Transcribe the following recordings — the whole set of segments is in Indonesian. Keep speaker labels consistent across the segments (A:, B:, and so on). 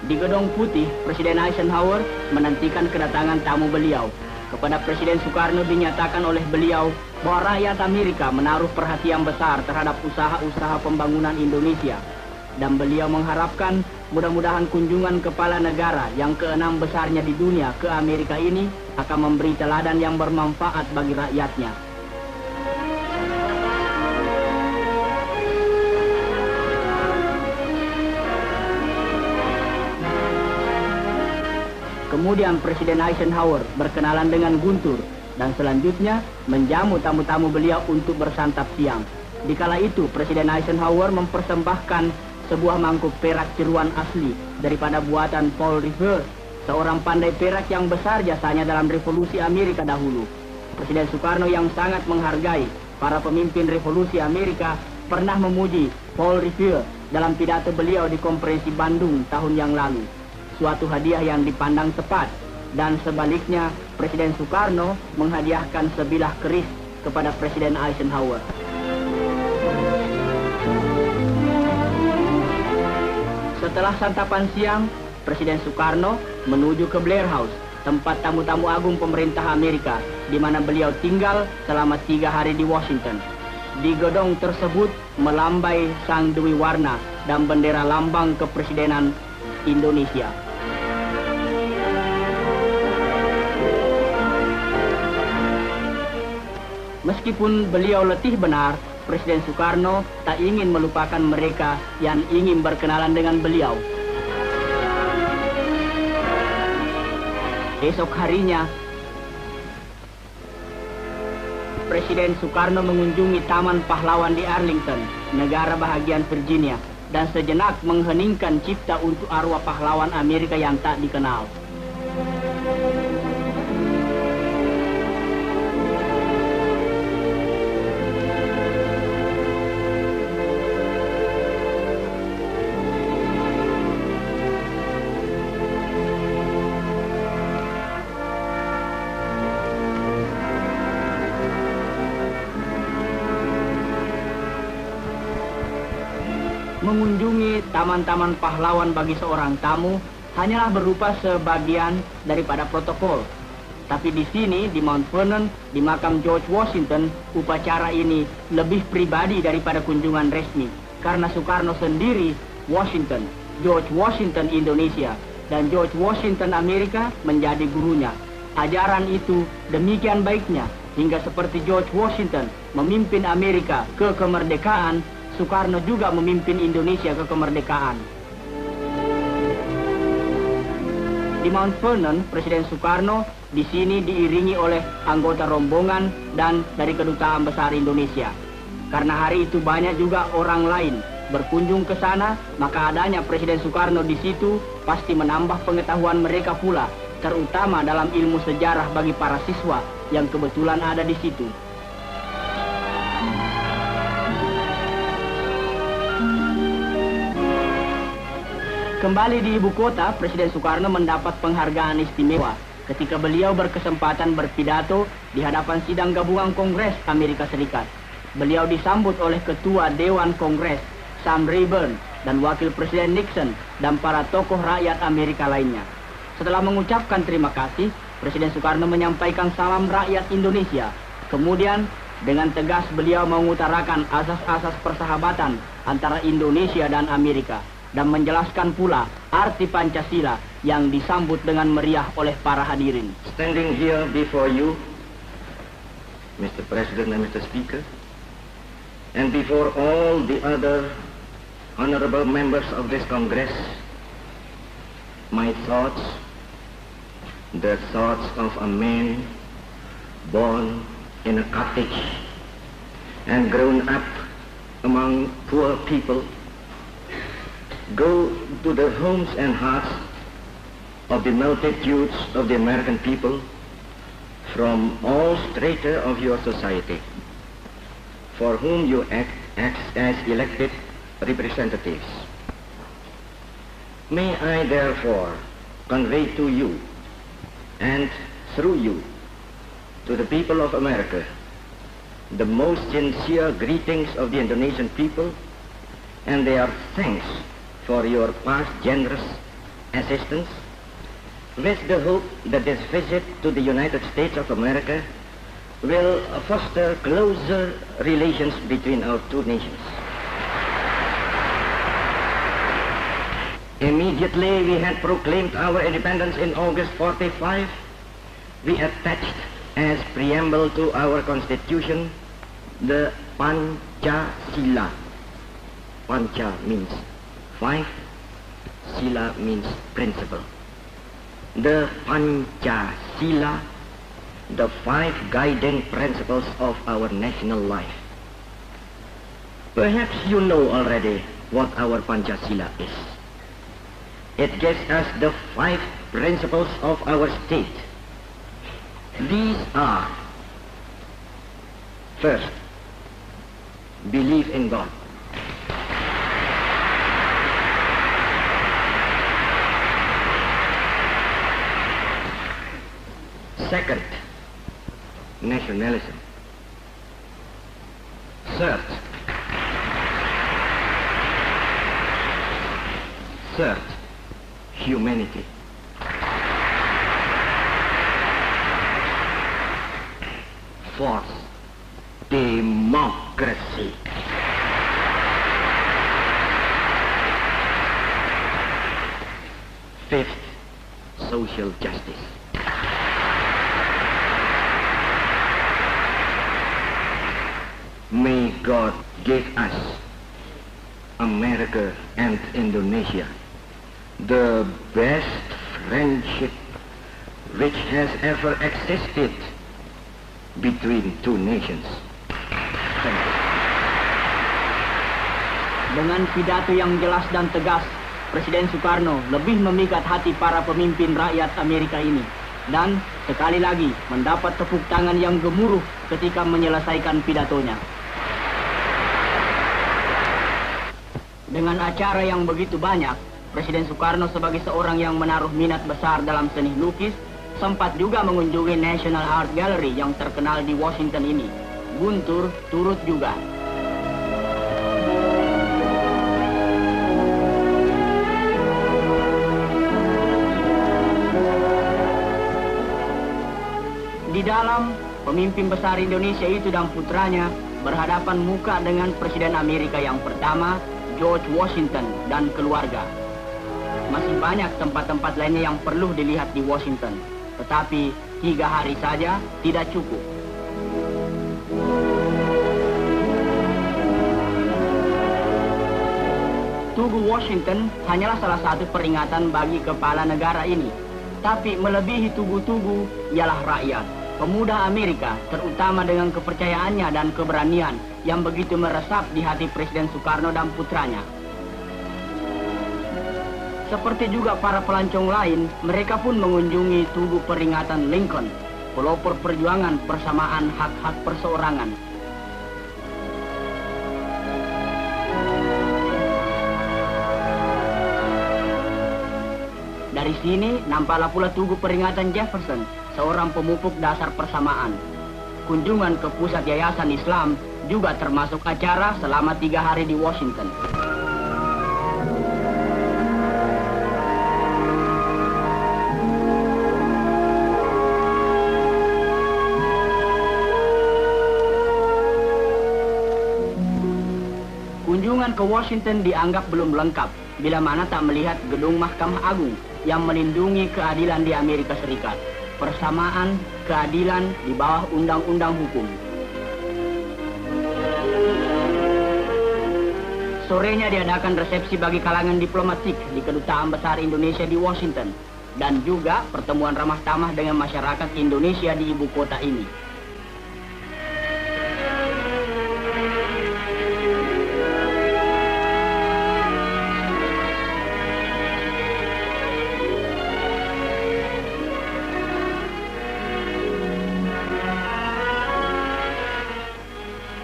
A: Di Gedung Putih, Presiden Eisenhower menantikan kedatangan tamu beliau. Kepada Presiden Soekarno dinyatakan oleh beliau bahwa rakyat Amerika menaruh perhatian besar terhadap usaha-usaha pembangunan Indonesia. Dan beliau mengharapkan mudah-mudahan kunjungan kepala negara yang keenam besarnya di dunia ke Amerika ini akan memberi teladan yang bermanfaat bagi rakyatnya. Kemudian Presiden Eisenhower berkenalan dengan Guntur dan selanjutnya menjamu tamu-tamu beliau untuk bersantap siang. Dikala itu Presiden Eisenhower mempersembahkan sebuah mangkuk perak tiruan asli daripada buatan Paul Revere, seorang pandai perak yang besar jasanya dalam revolusi Amerika dahulu. Presiden Soekarno yang sangat menghargai para pemimpin revolusi Amerika pernah memuji Paul Revere dalam pidato beliau di konferensi Bandung tahun yang lalu. Suatu hadiah yang dipandang tepat, dan sebaliknya Presiden Soekarno menghadiahkan sebilah keris kepada Presiden Eisenhower. Setelah santapan siang, Presiden Soekarno menuju ke Blair House, tempat tamu-tamu agung pemerintah Amerika, di mana beliau tinggal selama 3 hari di Washington. Di gedung tersebut melambai sang Dewi Warna dan bendera lambang kepresidenan Indonesia. Meskipun beliau letih benar, Presiden Soekarno tak ingin melupakan mereka yang ingin berkenalan dengan beliau. Esok harinya, Presiden Soekarno mengunjungi Taman Pahlawan di Arlington, negara bahagian Virginia, dan sejenak mengheningkan cipta untuk arwah pahlawan Amerika yang tak dikenal. Mengunjungi taman-taman pahlawan bagi seorang tamu hanyalah berupa sebagian daripada protokol. Tapi di sini, di Mount Vernon, di makam George Washington, upacara ini lebih pribadi daripada kunjungan resmi. Karena Soekarno sendiri, Washington, George Washington Indonesia, dan George Washington Amerika menjadi gurunya. Ajaran itu demikian baiknya, hingga seperti George Washington memimpin Amerika ke kemerdekaan, Soekarno juga memimpin Indonesia ke kemerdekaan. Di Mount Vernon, Presiden Soekarno di sini diiringi oleh anggota rombongan dan dari Kedutaan Besar Indonesia. Karena hari itu banyak juga orang lain berkunjung ke sana, maka adanya Presiden Soekarno di situ pasti menambah pengetahuan mereka pula, terutama dalam ilmu sejarah bagi para siswa yang kebetulan ada di situ. Kembali di ibu kota, Presiden Soekarno mendapat penghargaan istimewa ketika beliau berkesempatan berpidato di hadapan sidang gabungan Kongres Amerika Serikat. Beliau disambut oleh Ketua Dewan Kongres, Sam Rayburn, dan Wakil Presiden Nixon, dan para tokoh rakyat Amerika lainnya. Setelah mengucapkan terima kasih, Presiden Soekarno menyampaikan salam rakyat Indonesia. Kemudian, dengan tegas beliau mengutarakan asas-asas persahabatan antara Indonesia dan Amerika, dan menjelaskan pula arti Pancasila yang disambut dengan meriah oleh para hadirin.
B: Standing here before you, Mr. President and Mr. Speaker, and before all the other honorable members of this Congress, my thoughts, the thoughts of a man born in a cottage and grown up among poor people, go to the homes and hearts of the multitudes of the American people from all strata of your society, for whom you act as elected representatives. May I therefore convey to you and through you to the people of America the most sincere greetings of the Indonesian people and their thanks for your past generous assistance, with the hope that this visit to the United States of America will foster closer relations between our two nations. Immediately we had proclaimed our independence in August 45, we attached as preamble to our constitution the Pancasila. Pancha means 5, Sila means principle. The Pancasila, the 5 guiding principles of our national life. Perhaps you know already what our Pancasila is. It gives us the 5 principles of our state. These are: first, believe in God. Second, nationalism. Third, humanity. Fourth, democracy. Fifth, social justice. May God give us, America and Indonesia, the best friendship which has ever existed between two nations. Thank you.
A: Dengan pidato yang jelas dan tegas, Presiden Soekarno lebih memikat hati para pemimpin rakyat Amerika ini, dan sekali lagi mendapat tepuk tangan yang gemuruh ketika menyelesaikan pidatonya. Dengan acara yang begitu banyak, Presiden Soekarno sebagai seorang yang menaruh minat besar dalam seni lukis, sempat juga mengunjungi National Art Gallery yang terkenal di Washington ini. Guntur turut juga. Di dalam, pemimpin besar Indonesia itu dan putranya berhadapan muka dengan Presiden Amerika yang pertama, George Washington, dan keluarga. Masih banyak tempat-tempat lainnya yang perlu dilihat di Washington, tetapi 3 hari saja tidak cukup. Tugu Washington hanyalah salah satu peringatan bagi kepala negara ini, tapi melebihi tugu-tugu ialah rakyat. Pemuda Amerika, terutama dengan kepercayaannya dan keberanian yang begitu meresap di hati Presiden Soekarno dan putranya. Seperti juga para pelancong lain, mereka pun mengunjungi tugu peringatan Lincoln, pelopor perjuangan persamaan hak-hak perseorangan. Dari sini nampaklah pula tugu peringatan Jefferson, seorang pemupuk dasar persamaan. Kunjungan ke pusat Yayasan Islam juga termasuk acara selama 3 hari di Washington. Kunjungan ke Washington dianggap belum lengkap bila mana tak melihat gedung Mahkamah Agung yang melindungi keadilan di Amerika Serikat. Persamaan, keadilan di bawah undang-undang hukum. Sorenya diadakan resepsi bagi kalangan diplomatik di Kedutaan Besar Indonesia di Washington, dan juga pertemuan ramah tamah dengan masyarakat Indonesia di ibu kota ini.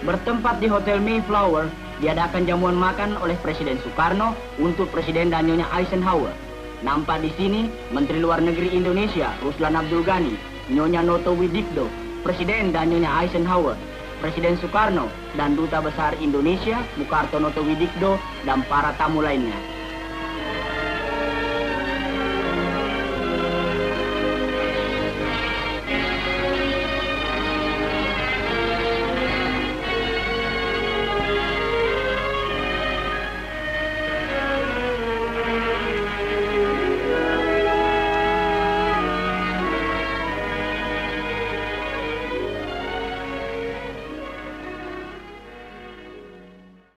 A: Bertempat di Hotel Mayflower, diadakan jamuan makan oleh Presiden Soekarno untuk Presiden dan Nyonya Eisenhower. Nampak di sini Menteri Luar Negeri Indonesia, Ruslan Abdul Ghani, Nyonya Noto Widikdo, Presiden dan Nyonya Eisenhower, Presiden Soekarno, dan Duta Besar Indonesia, Mukarto Noto Widikdo, dan para tamu lainnya.